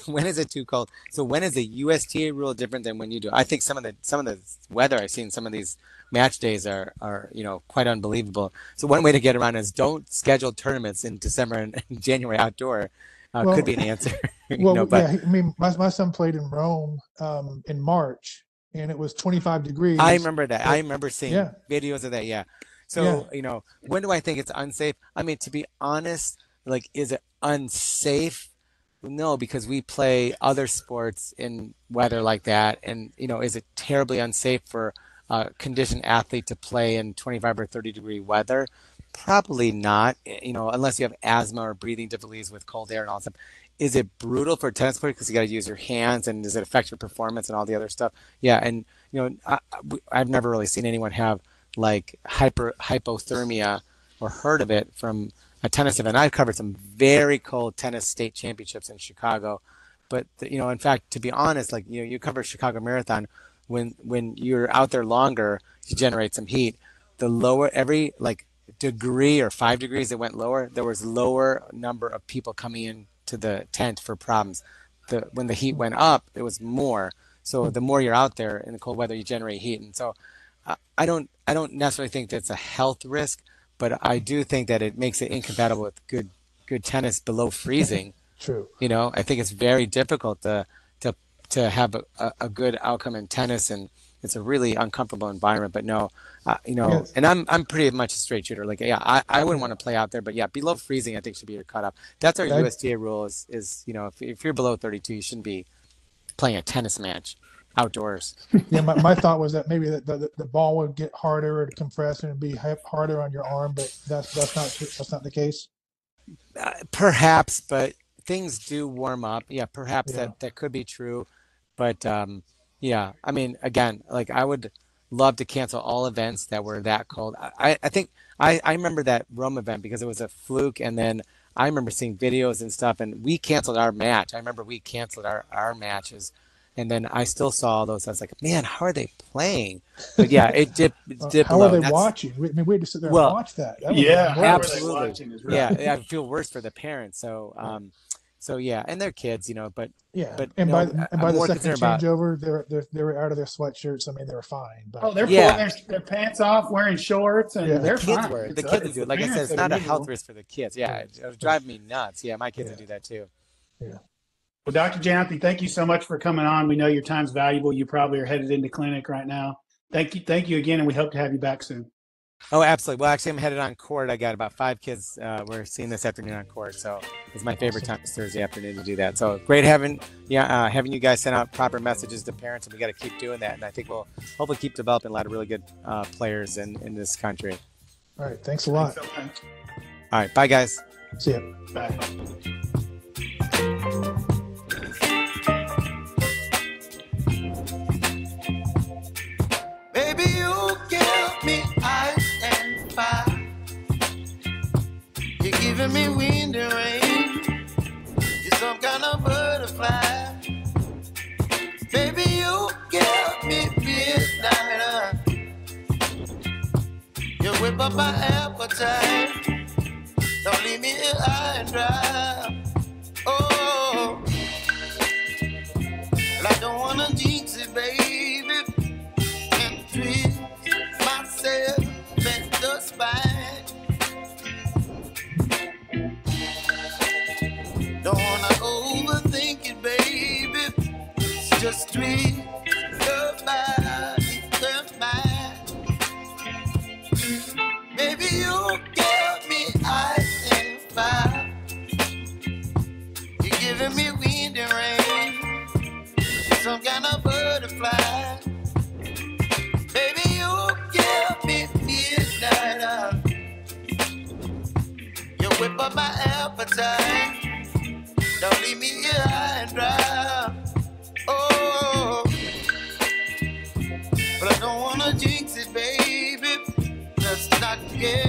when is it too cold? So when is the USTA rule different than when you do? I think some of the weather I've seen some of these match days are quite unbelievable. So one way to get around is don't schedule tournaments in December and January outdoor. Could Well, be an answer, but yeah. I mean, my son played in Rome in March, and it was 25 I degrees. remember that. I But remember seeing yeah, videos of that. Yeah. yeah, So, when do I think it's unsafe? I mean, to be honest, like, is it unsafe? No, because we play other sports in weather like that. And, is it terribly unsafe for a conditioned athlete to play in 25 or 30-degree weather? Probably not, unless you have asthma or breathing difficulties with cold air and all that stuff. Is it brutal for a tennis player because you got to use your hands, and does it affect your performance and all the other stuff? Yeah, and I've never really seen anyone have like hypothermia or heard of it from a tennis event. I've covered some very cold tennis state championships in Chicago, but in fact, to be honest, like you cover Chicago Marathon, when you're out there longer, you generate some heat. The lower every like degree or 5 degrees that went lower, there was lower number of people coming in to the tent for problems. When the heat went up, it was more. So the more you're out there in the cold weather, you generate heat. And so I don't necessarily think that's a health risk, but I do think that it makes it incompatible with good tennis below freezing. true. I think it's very difficult to have a good outcome in tennis, and it's a really uncomfortable environment. But no, Yes, and I'm pretty much a straight shooter. Like, yeah, I wouldn't yeah. want to play out there, but yeah, below freezing, I think should be your cutoff. That's our I, USDA rule is if you're below 32, you shouldn't be playing a tennis match outdoors. yeah, my thought was that maybe the ball would get harder to compress and be harder on your arm, but that's not true. That's not the case. Perhaps, but things do warm up. Yeah, perhaps Yeah. that could be true. But yeah, I mean, again, like I would love to cancel all events that were that cold. I think I remember that Rome event because it was a fluke, and then I remember seeing videos and stuff, and we canceled our match. I remember we canceled our matches, and then I still saw all those. I was like, man, how are they playing? But yeah, it dipped How are low, they and that's watching? I mean, we had to sit there and well, watch that. That was Yeah, even how are they worse. absolutely. watching is Yeah, right. I feel worse for the parents. So, so yeah, and they're kids, but Yeah, but and no, by I'm the more second concerned about changeover, they were out of their sweatshirts. I mean, they were fine. Oh, But they're pulling yeah, their pants off, wearing shorts, and yeah, the they're kids fine. were the It's kids would it's do the it. Like I said, parents it's that are not a health miserable. risk for the kids. Yeah, right, it would right. drive me nuts. Yeah, my kids Yeah, would do that too. yeah. Well, Dr. Jayanthi, thank you so much for coming on. We know your time's valuable. You probably are headed into clinic right now. Thank you again, and we hope to have you back soon. Oh, absolutely. Well, actually, I'm headed on court. I got about 5 kids. We're seeing this afternoon on court, so it's my favorite Awesome. time is Thursday afternoon to do that. So great having you guys send out proper messages to parents, and we got to keep doing that. And I think we'll hopefully keep developing a lot of really good players in this country. All right. Thanks a Thanks lot. so much. All right, bye guys. See ya. Bye. Baby, you give me ice and fire. You're giving me wind and rain. You're some kind of butterfly. Baby, you give me midnight. You whip up my appetite. Don't leave me here high and dry. Oh, well, I don't wanna jinx it, baby, and twist myself at the spine. Don't wanna overthink it, baby. It's just twist your body to mine. Baby, you give me ice and fire. You're giving me wind and rain. Some kind of butterfly. Baby, you give me midnight. You whip up my appetite. Don't leave me here high and dry. Oh, but I don't wanna jinx it, baby. Let's not get